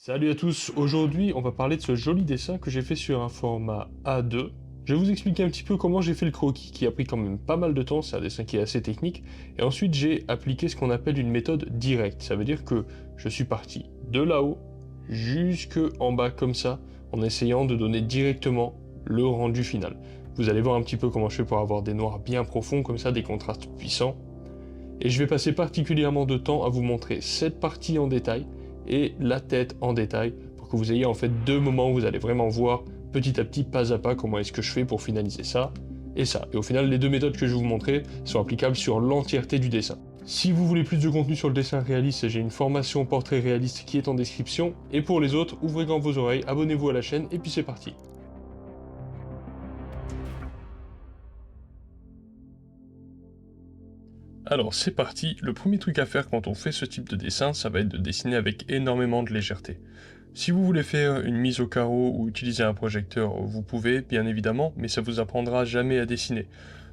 Salut à tous, aujourd'hui on va parler de ce joli dessin que j'ai fait sur un format A2. Je vais vous expliquer un petit peu comment j'ai fait le croquis qui a pris quand même pas mal de temps, c'est un dessin qui est assez technique, et ensuite j'ai appliqué ce qu'on appelle une méthode directe, ça veut dire que je suis parti de là-haut jusque en bas comme ça, en essayant de donner directement le rendu final. Vous allez voir un petit peu comment je fais pour avoir des noirs bien profonds comme ça, des contrastes puissants, et je vais passer particulièrement de temps à vous montrer cette partie en détail, et la tête en détail pour que vous ayez en fait deux moments où vous allez vraiment voir petit à petit, pas à pas, comment est-ce que je fais pour finaliser ça et ça. Et au final, les deux méthodes que je vais vous montrer sont applicables sur l'entièreté du dessin. Si vous voulez plus de contenu sur le dessin réaliste, j'ai une formation portrait réaliste qui est en description. Et pour les autres, ouvrez grand vos oreilles, abonnez-vous à la chaîne et puis c'est parti. Alors c'est parti, le premier truc à faire quand on fait ce type de dessin, ça va être de dessiner avec énormément de légèreté. Si vous voulez faire une mise au carreau ou utiliser un projecteur, vous pouvez, bien évidemment, mais ça vous apprendra jamais à dessiner.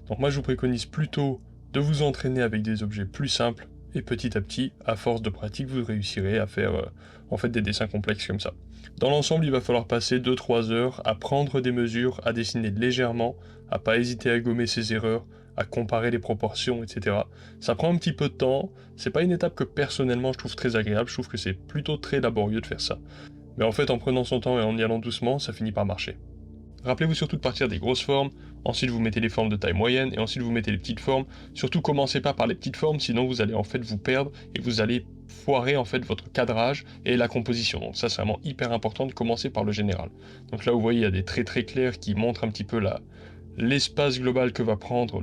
Donc moi je vous préconise plutôt de vous entraîner avec des objets plus simples, et petit à petit, à force de pratique, vous réussirez à faire en fait des dessins complexes comme ça. Dans l'ensemble, il va falloir passer 2-3 heures à prendre des mesures, à dessiner légèrement, à pas hésiter à gommer ses erreurs, à comparer les proportions, etc. Ça prend un petit peu de temps, c'est pas une étape que personnellement je trouve très agréable, je trouve que c'est plutôt très laborieux de faire ça. Mais en fait, en prenant son temps et en y allant doucement, ça finit par marcher. Rappelez-vous surtout de partir des grosses formes, ensuite vous mettez les formes de taille moyenne, et ensuite vous mettez les petites formes. Surtout commencez pas par les petites formes, sinon vous allez en fait vous perdre, et vous allez foirer en fait votre cadrage et la composition. Donc ça c'est vraiment hyper important de commencer par le général. Donc là vous voyez il y a des traits très clairs qui montrent un petit peu l'espace global que va prendre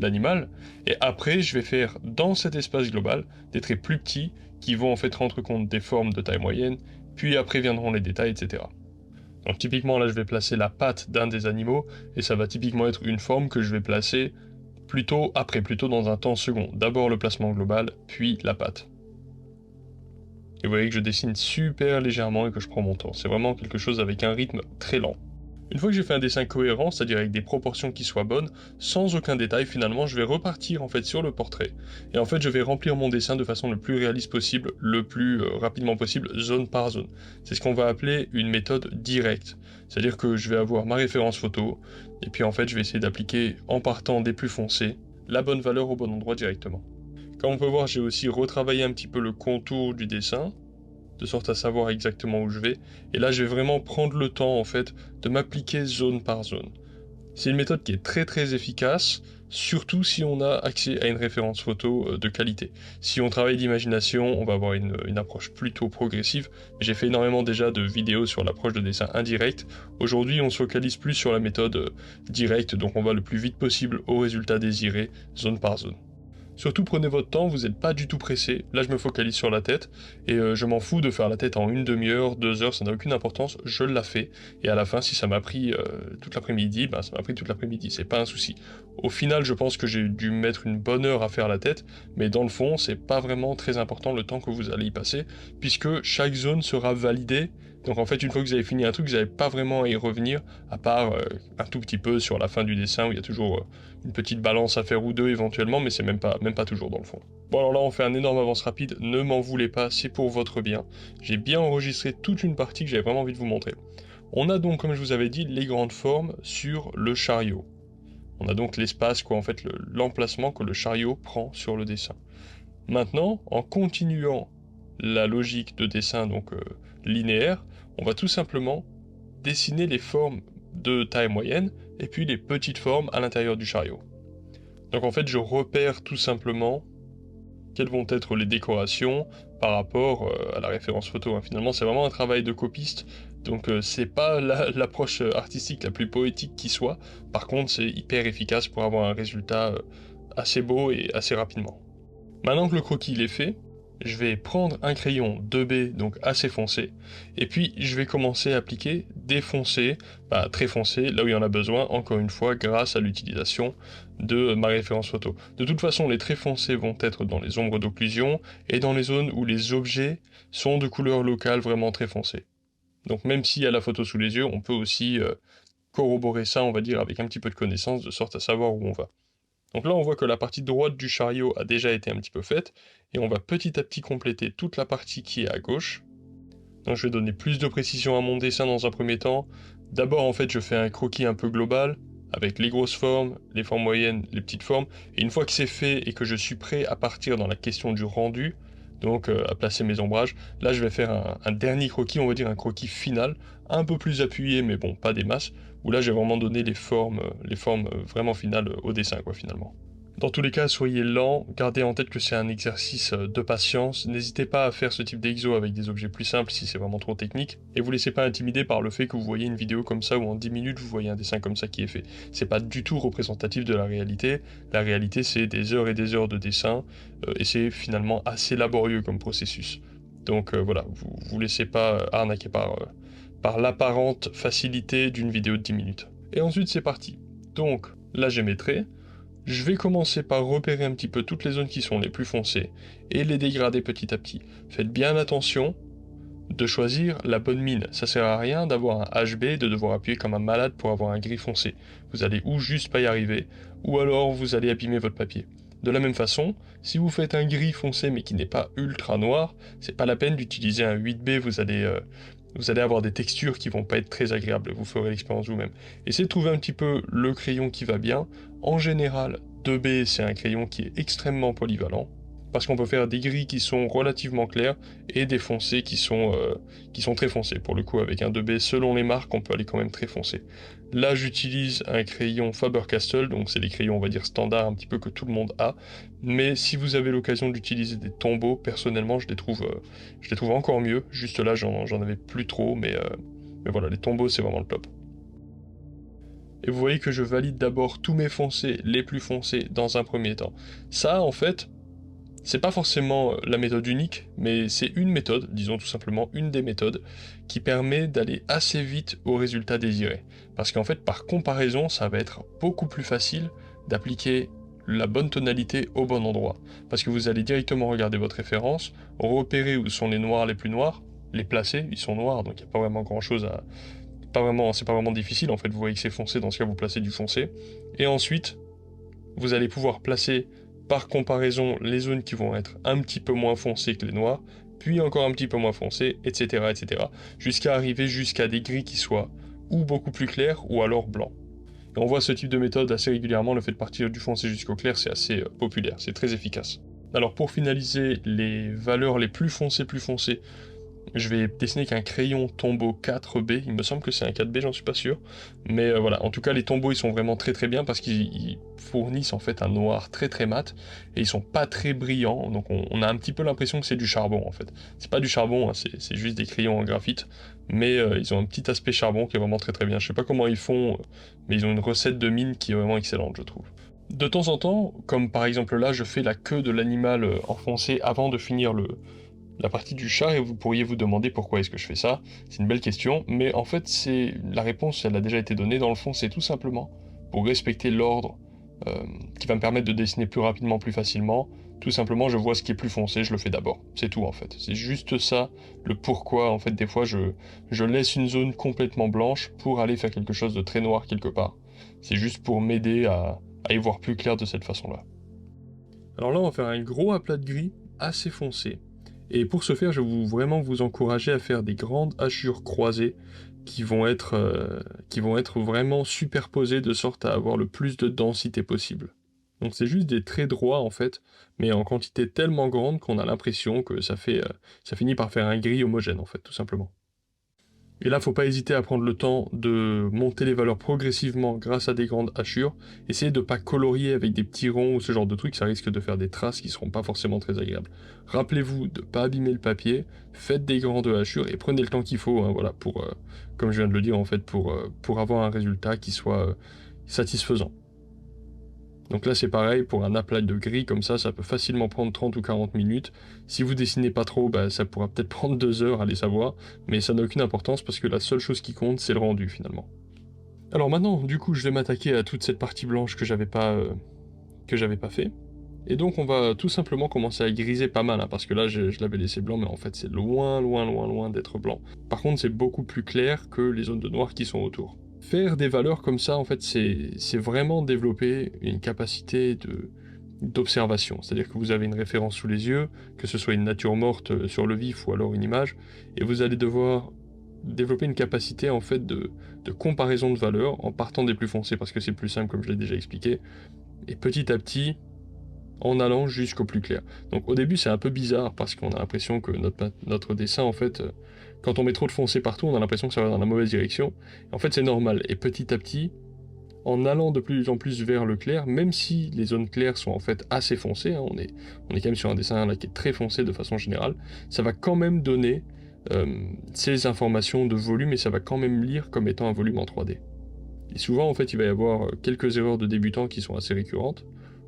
l'animal, et après je vais faire dans cet espace global des traits plus petits qui vont en fait rendre compte des formes de taille moyenne, puis après viendront les détails, etc. Donc typiquement là je vais placer la patte d'un des animaux, et ça va typiquement être une forme que je vais placer plutôt après, plutôt dans un temps second. D'abord le placement global, puis la patte. Et vous voyez que je dessine super légèrement et que je prends mon temps. C'est vraiment quelque chose avec un rythme très lent. Une fois que j'ai fait un dessin cohérent, c'est-à-dire avec des proportions qui soient bonnes, sans aucun détail, finalement, je vais repartir en fait sur le portrait. Et en fait, je vais remplir mon dessin de façon le plus réaliste possible, le plus rapidement possible, zone par zone. C'est ce qu'on va appeler une méthode directe. C'est-à-dire que je vais avoir ma référence photo, et puis en fait, je vais essayer d'appliquer, en partant des plus foncés, la bonne valeur au bon endroit directement. Comme on peut voir, j'ai aussi retravaillé un petit peu le contour du dessin, de sorte à savoir exactement où je vais, et là je vais vraiment prendre le temps en fait de m'appliquer zone par zone. C'est une méthode qui est très efficace, surtout si on a accès à une référence photo de qualité. Si on travaille d'imagination, on va avoir une approche plutôt progressive, mais j'ai fait énormément déjà de vidéos sur l'approche de dessin indirect. Aujourd'hui on se focalise plus sur la méthode directe, donc on va le plus vite possible au résultat désiré, zone par zone. Surtout prenez votre temps, vous n'êtes pas du tout pressé. Là je me focalise sur la tête, et je m'en fous de faire la tête en une demi-heure, 2 heures, ça n'a aucune importance, je la fais. Et à la fin, si ça m'a pris toute l'après-midi, ben ça m'a pris toute l'après-midi, c'est pas un souci. Au final, je pense que j'ai dû mettre une bonne heure à faire la tête, mais dans le fond, c'est pas vraiment très important le temps que vous allez y passer, puisque chaque zone sera validée. Donc en fait, une fois que vous avez fini un truc, vous n'avez pas vraiment à y revenir, à part un tout petit peu sur la fin du dessin, où il y a toujours une petite balance à faire ou deux éventuellement, mais c'est même pas toujours dans le fond. Bon alors là on fait un énorme avance rapide, ne m'en voulez pas, c'est pour votre bien. J'ai bien enregistré toute une partie que j'avais vraiment envie de vous montrer. On a donc, comme je vous avais dit, les grandes formes sur le chariot. On a donc l'espace, quoi, en fait, l'emplacement que le chariot prend sur le dessin. Maintenant, en continuant la logique de dessin donc linéaire, on va tout simplement dessiner les formes de taille moyenne et puis les petites formes à l'intérieur du chariot. Donc en fait, je repère tout simplement quelles vont être les décorations par rapport à la référence photo, hein. Finalement, c'est vraiment un travail de copiste, donc c'est pas l'approche artistique la plus poétique qui soit. Par contre, c'est hyper efficace pour avoir un résultat assez beau et assez rapidement. Maintenant que le croquis il est fait, je vais prendre un crayon 2B, donc assez foncé, et puis je vais commencer à appliquer des foncés, très foncés, là où il y en a besoin, encore une fois, grâce à l'utilisation de ma référence photo. De toute façon, les traits foncés vont être dans les ombres d'occlusion, et dans les zones où les objets sont de couleur locale vraiment très foncée. Donc même s'il y a la photo sous les yeux, on peut aussi corroborer ça, on va dire, avec un petit peu de connaissance, de sorte à savoir où on va. Donc là, on voit que la partie droite du chariot a déjà été un petit peu faite, et on va petit à petit compléter toute la partie qui est à gauche. Donc je vais donner plus de précision à mon dessin dans un premier temps. D'abord en fait je fais un croquis un peu global, avec les grosses formes, les formes moyennes, les petites formes, et une fois que c'est fait et que je suis prêt à partir dans la question du rendu, donc à placer mes ombrages, là je vais faire un dernier croquis, on va dire un croquis final, un peu plus appuyé mais bon, pas des masses, où là j'ai vraiment donné les formes vraiment finales au dessin quoi finalement. Dans tous les cas, soyez lent, gardez en tête que c'est un exercice de patience, n'hésitez pas à faire ce type d'exo avec des objets plus simples si c'est vraiment trop technique, et vous laissez pas intimider par le fait que vous voyez une vidéo comme ça ou en 10 minutes vous voyez un dessin comme ça qui est fait. C'est pas du tout représentatif de la réalité c'est des heures et des heures de dessin, et c'est finalement assez laborieux comme processus. Donc voilà, vous laissez pas arnaquer par l'apparente facilité d'une vidéo de 10 minutes. Et ensuite c'est parti. Donc là j'ai mes traits. Je vais commencer par repérer un petit peu toutes les zones qui sont les plus foncées et les dégrader petit à petit. Faites bien attention de choisir la bonne mine. Ça sert à rien d'avoir un HB et de devoir appuyer comme un malade pour avoir un gris foncé. Vous allez ou juste pas y arriver, ou alors vous allez abîmer votre papier. De la même façon, si vous faites un gris foncé mais qui n'est pas ultra noir, c'est pas la peine d'utiliser un 8B, vous allez avoir des textures qui vont pas être très agréables, vous ferez l'expérience vous-même. Essayez de trouver un petit peu le crayon qui va bien. En général, 2B c'est un crayon qui est extrêmement polyvalent, parce qu'on peut faire des gris qui sont relativement clairs et des foncés qui sont très foncés. Pour le coup, avec un 2B, selon les marques, on peut aller quand même très foncé. Là, j'utilise un crayon Faber-Castell, donc c'est les crayons, on va dire, standards, un petit peu que tout le monde a. Mais si vous avez l'occasion d'utiliser des Tombow, personnellement, je les trouve encore mieux. Juste là, j'en avais plus trop, mais voilà, les Tombow, c'est vraiment le top. Et vous voyez que je valide d'abord tous mes foncés, les plus foncés, dans un premier temps. Ça, en fait, c'est pas forcément la méthode unique, mais c'est une méthode, disons tout simplement une des méthodes, qui permet d'aller assez vite au résultat désiré. Parce qu'en fait, par comparaison, ça va être beaucoup plus facile d'appliquer la bonne tonalité au bon endroit. Parce que vous allez directement regarder votre référence, repérer où sont les noirs les plus noirs, les placer, ils sont noirs, donc il n'y a pas vraiment grand chose à... c'est pas vraiment difficile, en fait, vous voyez que c'est foncé, dans ce cas vous placez du foncé. Et ensuite, vous allez pouvoir placer par comparaison les zones qui vont être un petit peu moins foncées que les noirs, puis encore un petit peu moins foncées, etc. etc. jusqu'à arriver jusqu'à des gris qui soient ou beaucoup plus clairs ou alors blancs. Et on voit ce type de méthode assez régulièrement, le fait de partir du foncé jusqu'au clair, c'est assez populaire, c'est très efficace. Alors pour finaliser les valeurs les plus foncées, je vais dessiner qu'un crayon Tombow 4B, il me semble que c'est un 4B, j'en suis pas sûr, mais voilà, en tout cas les Tombow ils sont vraiment très très bien parce qu'ils fournissent en fait un noir très très mat, et ils sont pas très brillants, donc on a un petit peu l'impression que c'est du charbon en fait. C'est pas du charbon, hein, c'est juste des crayons en graphite, mais ils ont un petit aspect charbon qui est vraiment très très bien. Je sais pas comment ils font, mais ils ont une recette de mine qui est vraiment excellente je trouve. De temps en temps, comme par exemple là, je fais la queue de l'animal enfoncé avant de finir la partie du chat, et vous pourriez vous demander pourquoi est-ce que je fais ça. C'est une belle question, mais en fait la réponse elle a déjà été donnée. Dans le fond, c'est tout simplement pour respecter l'ordre qui va me permettre de dessiner plus rapidement, plus facilement. Tout simplement, je vois ce qui est plus foncé, je le fais d'abord. C'est tout en fait. C'est juste ça, le pourquoi. En fait, des fois, je laisse une zone complètement blanche pour aller faire quelque chose de très noir quelque part. C'est juste pour m'aider à y voir plus clair de cette façon-là. Alors là, on va faire un gros aplat de gris assez foncé. Et pour ce faire, je vais vraiment vous encourager à faire des grandes hachures croisées qui vont être vraiment superposées de sorte à avoir le plus de densité possible. Donc c'est juste des traits droits en fait, mais en quantité tellement grande qu'on a l'impression que ça finit par faire un gris homogène en fait, tout simplement. Et là, faut pas hésiter à prendre le temps de monter les valeurs progressivement grâce à des grandes hachures. Essayez de pas colorier avec des petits ronds ou ce genre de trucs, ça risque de faire des traces qui seront pas forcément très agréables. Rappelez-vous de pas abîmer le papier, faites des grandes hachures et prenez le temps qu'il faut, hein, voilà, comme je viens de le dire en fait, pour avoir un résultat qui soit satisfaisant. Donc là c'est pareil, pour un aplat de gris comme ça peut facilement prendre 30 ou 40 minutes. Si vous dessinez pas trop, ça pourra peut-être prendre 2 heures, allez savoir, mais ça n'a aucune importance parce que la seule chose qui compte c'est le rendu finalement. Alors maintenant, du coup, je vais m'attaquer à toute cette partie blanche que j'avais pas fait. Et donc on va tout simplement commencer à griser pas mal, hein, parce que là je l'avais laissé blanc, mais en fait c'est loin, loin, loin, loin d'être blanc. Par contre c'est beaucoup plus clair que les zones de noir qui sont autour. Faire des valeurs comme ça, en fait, c'est vraiment développer une capacité de d'observation. C'est-à-dire que vous avez une référence sous les yeux, que ce soit une nature morte sur le vif ou alors une image, et vous allez devoir développer une capacité en fait de comparaison de valeurs en partant des plus foncés parce que c'est plus simple comme je l'ai déjà expliqué, et petit à petit en allant jusqu'au plus clair. Donc au début c'est un peu bizarre parce qu'on a l'impression que notre dessin en fait, quand on met trop de foncé partout on a l'impression que ça va dans la mauvaise direction. En fait c'est normal et petit à petit, en allant de plus en plus vers le clair, même si les zones claires sont en fait assez foncées, hein, on est quand même sur un dessin là qui est très foncé de façon générale, ça va quand même donner ces informations de volume et ça va quand même lire comme étant un volume en 3D. Et souvent en fait il va y avoir quelques erreurs de débutants qui sont assez récurrentes,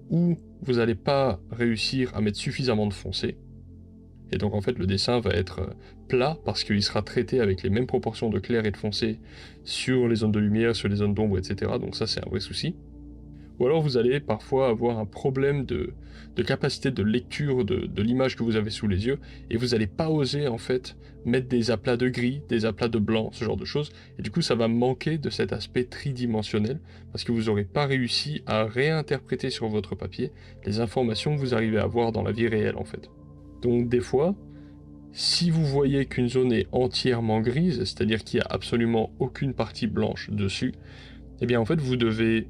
où vous n'allez pas réussir à mettre suffisamment de foncé, et donc en fait le dessin va être plat parce qu'il sera traité avec les mêmes proportions de clair et de foncé sur les zones de lumière, sur les zones d'ombre, etc. Donc ça c'est un vrai souci. Ou alors vous allez parfois avoir un problème de capacité de lecture de l'image que vous avez sous les yeux, et vous n'allez pas oser en fait mettre des aplats de gris, des aplats de blanc, ce genre de choses, et du coup ça va manquer de cet aspect tridimensionnel, parce que vous n'aurez pas réussi à réinterpréter sur votre papier les informations que vous arrivez à voir dans la vie réelle en fait. Donc des fois, si vous voyez qu'une zone est entièrement grise, c'est-à-dire qu'il n'y a absolument aucune partie blanche dessus, eh bien en fait vous devez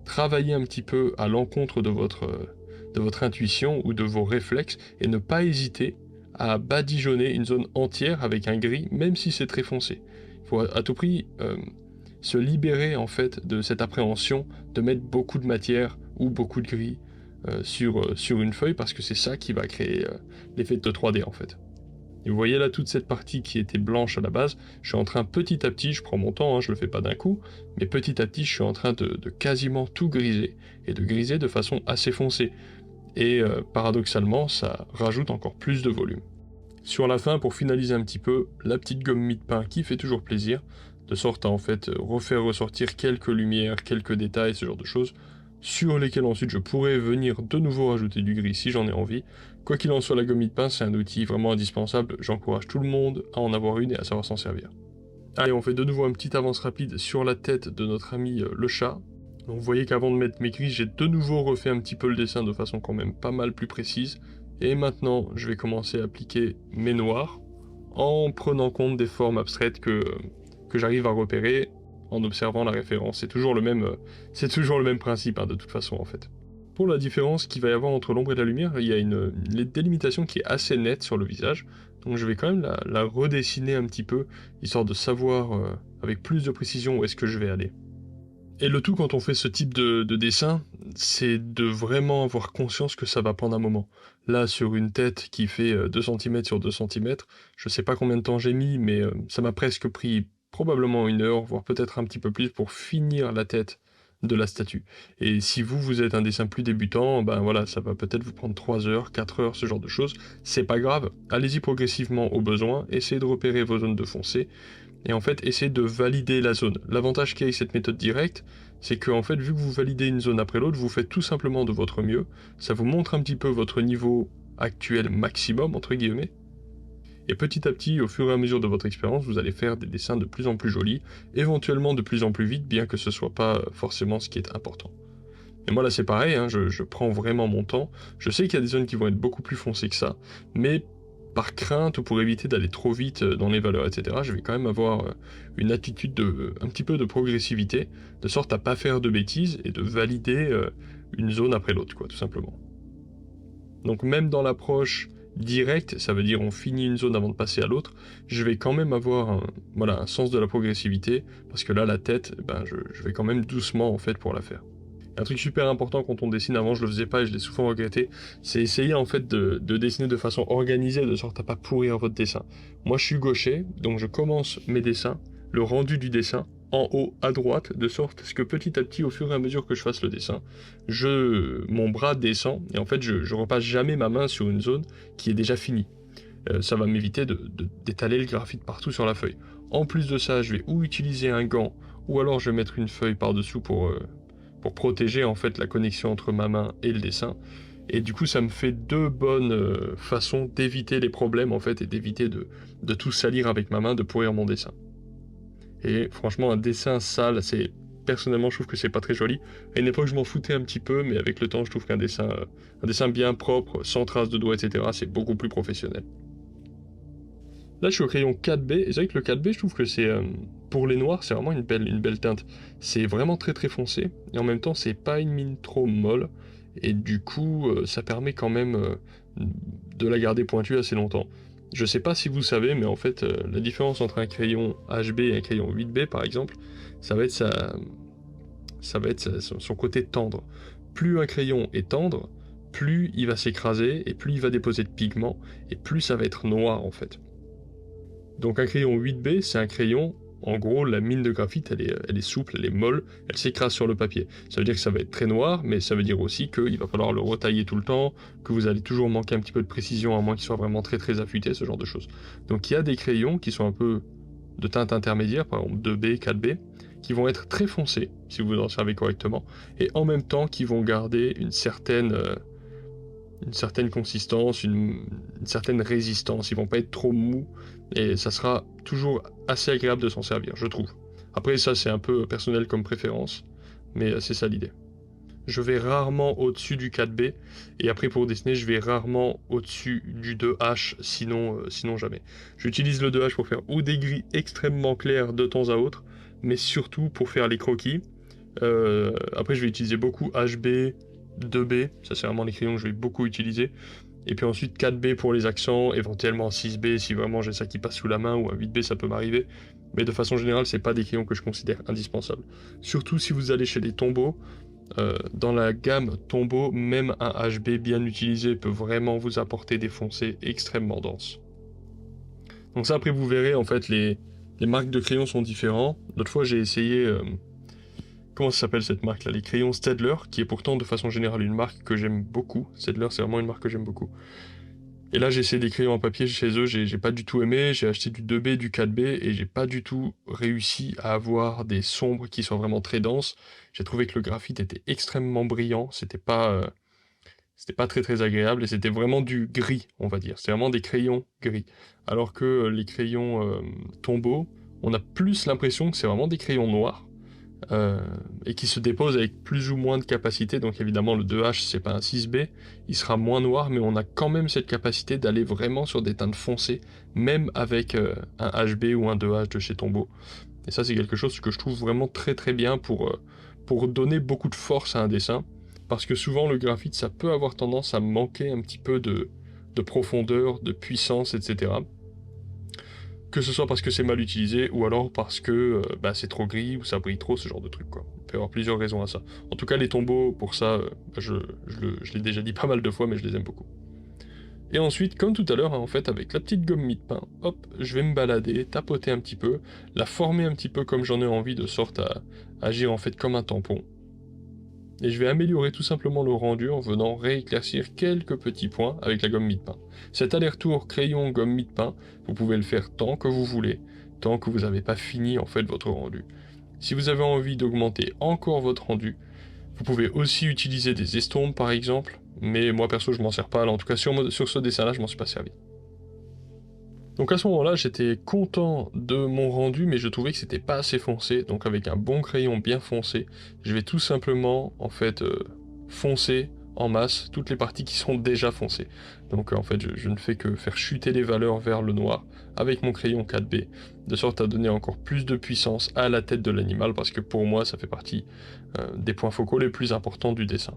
travailler un petit peu à l'encontre de votre intuition ou de vos réflexes et ne pas hésiter à badigeonner une zone entière avec un gris, même si c'est très foncé. Il faut à tout prix se libérer en fait de cette appréhension de mettre beaucoup de matière ou beaucoup de gris sur une feuille parce que c'est ça qui va créer l'effet de 3D en fait. Et vous voyez là toute cette partie qui était blanche à la base, je suis en train petit à petit, je prends mon temps, hein, je le fais pas d'un coup, mais petit à petit je suis en train de quasiment tout griser, et de griser de façon assez foncée. Et paradoxalement, ça rajoute encore plus de volume. Sur la fin, pour finaliser un petit peu, la petite gomme mie-de-pain qui fait toujours plaisir, de sorte à en fait refaire ressortir quelques lumières, quelques détails, ce genre de choses, sur lesquels ensuite je pourrais venir de nouveau rajouter du gris si j'en ai envie. Quoi qu'il en soit, la gomme mie-de-pain c'est un outil vraiment indispensable, j'encourage tout le monde à en avoir une et à savoir s'en servir. Allez, on fait de nouveau une petite avance rapide sur la tête de notre ami le chat. Donc vous voyez qu'avant de mettre mes gris, j'ai de nouveau refait un petit peu le dessin de façon quand même pas mal plus précise. Et maintenant, je vais commencer à appliquer mes noirs en prenant compte des formes abstraites que j'arrive à repérer en observant la référence. C'est toujours le même principe hein, de toute façon en fait. Pour la différence qu'il va y avoir entre l'ombre et la lumière, il y a une délimitation qui est assez nette sur le visage, donc je vais quand même la redessiner un petit peu, histoire de savoir avec plus de précision où est-ce que je vais aller. Et le tout quand on fait ce type de dessin, c'est de vraiment avoir conscience que ça va prendre un moment. Là, sur une tête qui fait 2 cm sur 2 cm, je sais pas combien de temps j'ai mis, mais ça m'a presque pris probablement 1 heure, voire peut-être un petit peu plus pour finir la tête de la statue. Et si vous êtes un dessin plus débutant, ben voilà, ça va peut-être vous prendre 3 heures, 4 heures, ce genre de choses. C'est pas grave, allez-y progressivement au besoin, essayez de repérer vos zones de foncé, et en fait, essayez de valider la zone. L'avantage qu'il y a avec cette méthode directe, c'est que en fait, vu que vous validez une zone après l'autre, vous faites tout simplement de votre mieux, ça vous montre un petit peu votre niveau actuel maximum, entre guillemets, et petit à petit, au fur et à mesure de votre expérience, vous allez faire des dessins de plus en plus jolis, éventuellement de plus en plus vite, bien que ce soit pas forcément ce qui est important. Et moi là c'est pareil, hein, je prends vraiment mon temps, je sais qu'il y a des zones qui vont être beaucoup plus foncées que ça, mais par crainte ou pour éviter d'aller trop vite dans les valeurs, etc., je vais quand même avoir une attitude un petit peu de progressivité, de sorte à pas faire de bêtises et de valider une zone après l'autre, quoi, tout simplement. Donc même dans l'approche directe, ça veut dire on finit une zone avant de passer à l'autre, je vais quand même avoir un sens de la progressivité, parce que là la tête, ben, je vais quand même doucement en fait pour la faire. Un truc super important quand on dessine, avant je le faisais pas et je l'ai souvent regretté, c'est essayer en fait de dessiner de façon organisée de sorte à pas pourrir votre dessin. Moi je suis gaucher, donc je commence mes dessins, le rendu du dessin, en haut à droite, de sorte à ce que petit à petit, au fur et à mesure que je fasse le dessin, mon bras descend et en fait je repasse jamais ma main sur une zone qui est déjà finie. Ça va m'éviter d'étaler le graphite partout sur la feuille. En plus de ça, je vais ou utiliser un gant, ou alors je vais mettre une feuille par-dessous pour protéger en fait la connexion entre ma main et le dessin. Et du coup ça me fait 2 bonnes façons d'éviter les problèmes en fait et d'éviter de tout salir avec ma main, de pourrir mon dessin. Et franchement un dessin sale c'est personnellement je trouve que c'est pas très joli. À une époque je m'en foutais un petit peu, mais avec le temps je trouve qu'un dessin bien propre, sans traces de doigts, etc., c'est beaucoup plus professionnel. Là je suis au crayon 4B, et c'est vrai que le 4B je trouve que c'est, pour les noirs, c'est vraiment une belle teinte. C'est vraiment très très foncé, et en même temps c'est pas une mine trop molle, et du coup ça permet quand même de la garder pointue assez longtemps. Je sais pas si vous savez, mais en fait la différence entre un crayon HB et un crayon 8B par exemple, ça va être son côté tendre. Plus un crayon est tendre, plus il va s'écraser, et plus il va déposer de pigments, et plus ça va être noir en fait. Donc un crayon 8B, c'est un crayon, en gros, la mine de graphite, elle est souple, elle est molle, elle s'écrase sur le papier. Ça veut dire que ça va être très noir, mais ça veut dire aussi qu'il va falloir le retailler tout le temps, que vous allez toujours manquer un petit peu de précision, à moins qu'il soit vraiment très très affûté, ce genre de choses. Donc il y a des crayons qui sont un peu de teinte intermédiaire, par exemple 2B, 4B, qui vont être très foncés, si vous en servez correctement, et en même temps qui vont garder une certaine consistance, une certaine résistance. Ils vont pas être trop mous et ça sera toujours assez agréable de s'en servir, je trouve. Après, ça, c'est un peu personnel comme préférence, mais c'est ça l'idée. Je vais rarement au-dessus du 4B, et après pour dessiner, je vais rarement au-dessus du 2H, sinon jamais. J'utilise le 2H pour faire ou des gris extrêmement clairs de temps à autre, mais surtout pour faire les croquis. Après, je vais utiliser beaucoup HB, 2B, ça c'est vraiment les crayons que je vais beaucoup utiliser. Et puis ensuite 4B pour les accents, éventuellement 6B si vraiment j'ai ça qui passe sous la main, ou un 8B ça peut m'arriver. Mais de façon générale, c'est pas des crayons que je considère indispensables. Surtout si vous allez chez les tombeaux, dans la gamme tombeau, même un HB bien utilisé peut vraiment vous apporter des foncés extrêmement denses. Donc ça, après vous verrez, en fait les marques de crayons sont différentes. L'autre fois j'ai essayé... comment ça s'appelle cette marque là? Les crayons Staedtler, qui est pourtant de façon générale une marque que j'aime beaucoup. Staedtler, c'est vraiment une marque que j'aime beaucoup. Et là, j'ai essayé des crayons en papier chez eux, j'ai pas du tout aimé. J'ai acheté du 2B, du 4B, et j'ai pas du tout réussi à avoir des sombres qui soient vraiment très denses. J'ai trouvé que le graphite était extrêmement brillant, c'était pas très très agréable, et c'était vraiment du gris, on va dire. C'était vraiment des crayons gris. Alors que les crayons Tombow, on a plus l'impression que c'est vraiment des crayons noirs. Et qui se dépose avec plus ou moins de capacité. Donc évidemment le 2H c'est pas un 6B, il sera moins noir, mais on a quand même cette capacité d'aller vraiment sur des teintes foncées, même avec un HB ou un 2H de chez Tombow. Et ça c'est quelque chose que je trouve vraiment très très bien pour donner beaucoup de force à un dessin, parce que souvent le graphite ça peut avoir tendance à manquer un petit peu de profondeur, de puissance, etc. Que ce soit parce que c'est mal utilisé, ou alors parce que c'est trop gris, ou ça brille trop, ce genre de truc, quoi. Il peut y avoir plusieurs raisons à ça. En tout cas, les tombeaux, pour ça, je l'ai déjà dit pas mal de fois, mais je les aime beaucoup. Et ensuite, comme tout à l'heure, hein, en fait, avec la petite gomme mie-de-pain, hop, je vais me balader, tapoter un petit peu, la former un petit peu comme j'en ai envie, de sorte à agir en fait comme un tampon. Et je vais améliorer tout simplement le rendu en venant rééclaircir quelques petits points avec la gomme mie-de-pain. Cet aller-retour crayon gomme mie-de-pain, vous pouvez le faire tant que vous voulez, tant que vous n'avez pas fini en fait votre rendu. Si vous avez envie d'augmenter encore votre rendu, vous pouvez aussi utiliser des estompes par exemple, mais moi perso je m'en sers pas, là, en tout cas sur ce dessin là je m'en suis pas servi. Donc à ce moment-là, j'étais content de mon rendu, mais je trouvais que c'était pas assez foncé. Donc avec un bon crayon bien foncé, je vais tout simplement en fait foncer en masse toutes les parties qui sont déjà foncées. Donc en fait, je ne fais que faire chuter les valeurs vers le noir avec mon crayon 4B, de sorte à donner encore plus de puissance à la tête de l'animal, parce que pour moi, ça fait partie des points focaux les plus importants du dessin.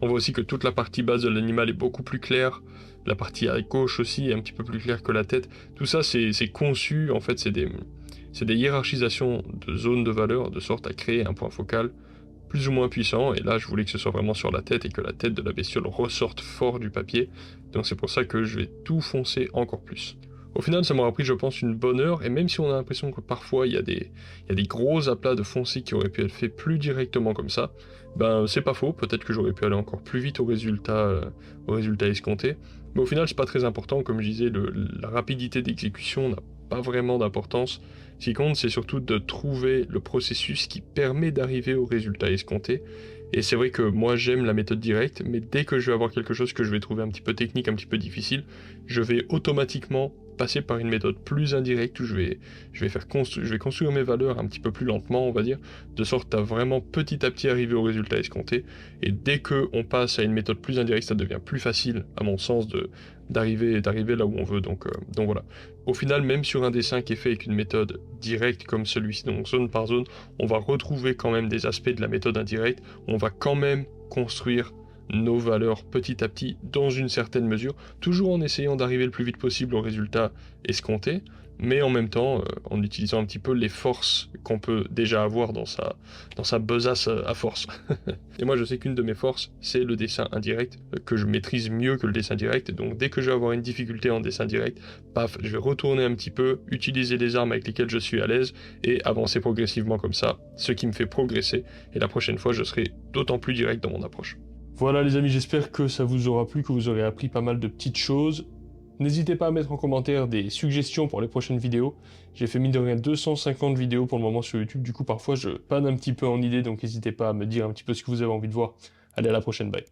On voit aussi que toute la partie basse de l'animal est beaucoup plus claire, la partie à gauche aussi est un petit peu plus claire que la tête. Tout ça c'est conçu, en fait c'est des hiérarchisations de zones de valeur, de sorte à créer un point focal plus ou moins puissant, et là je voulais que ce soit vraiment sur la tête, et que la tête de la bestiole ressorte fort du papier, donc c'est pour ça que je vais tout foncer encore plus. Au final, ça m'aura pris, je pense, une bonne heure, et même si on a l'impression que parfois il y a des gros aplats de foncé qui auraient pu être faits plus directement comme ça, ben c'est pas faux, peut-être que j'aurais pu aller encore plus vite au résultat escompté, mais au final c'est pas très important, comme je disais, la rapidité d'exécution n'a pas vraiment d'importance. Ce qui compte, c'est surtout de trouver le processus qui permet d'arriver au résultat escompté. Et c'est vrai que moi j'aime la méthode directe, mais dès que je vais avoir quelque chose que je vais trouver un petit peu technique, un petit peu difficile, je vais automatiquement passer par une méthode plus indirecte où je vais construire mes valeurs un petit peu plus lentement, on va dire, de sorte à vraiment petit à petit arriver au résultat escompté. Et dès qu'on passe à une méthode plus indirecte, ça devient plus facile, à mon sens, d'arriver là où on veut. Donc voilà. Au final, même sur un dessin qui est fait avec une méthode directe comme celui-ci, donc zone par zone, on va retrouver quand même des aspects de la méthode indirecte. On va quand même construire nos valeurs petit à petit dans une certaine mesure, toujours en essayant d'arriver le plus vite possible au résultat escompté, mais en même temps en utilisant un petit peu les forces qu'on peut déjà avoir dans sa besace à force. Et moi je sais qu'une de mes forces, c'est le dessin indirect, que je maîtrise mieux que le dessin direct, donc dès que je vais avoir une difficulté en dessin direct, paf, je vais retourner un petit peu, utiliser les armes avec lesquelles je suis à l'aise, et avancer progressivement comme ça, ce qui me fait progresser, et la prochaine fois je serai d'autant plus direct dans mon approche. Voilà les amis, j'espère que ça vous aura plu, que vous aurez appris pas mal de petites choses. N'hésitez pas à mettre en commentaire des suggestions pour les prochaines vidéos. J'ai fait mine de rien 250 vidéos pour le moment sur YouTube, du coup parfois je panne un petit peu en idées, donc n'hésitez pas à me dire un petit peu ce que vous avez envie de voir. Allez, à la prochaine, bye.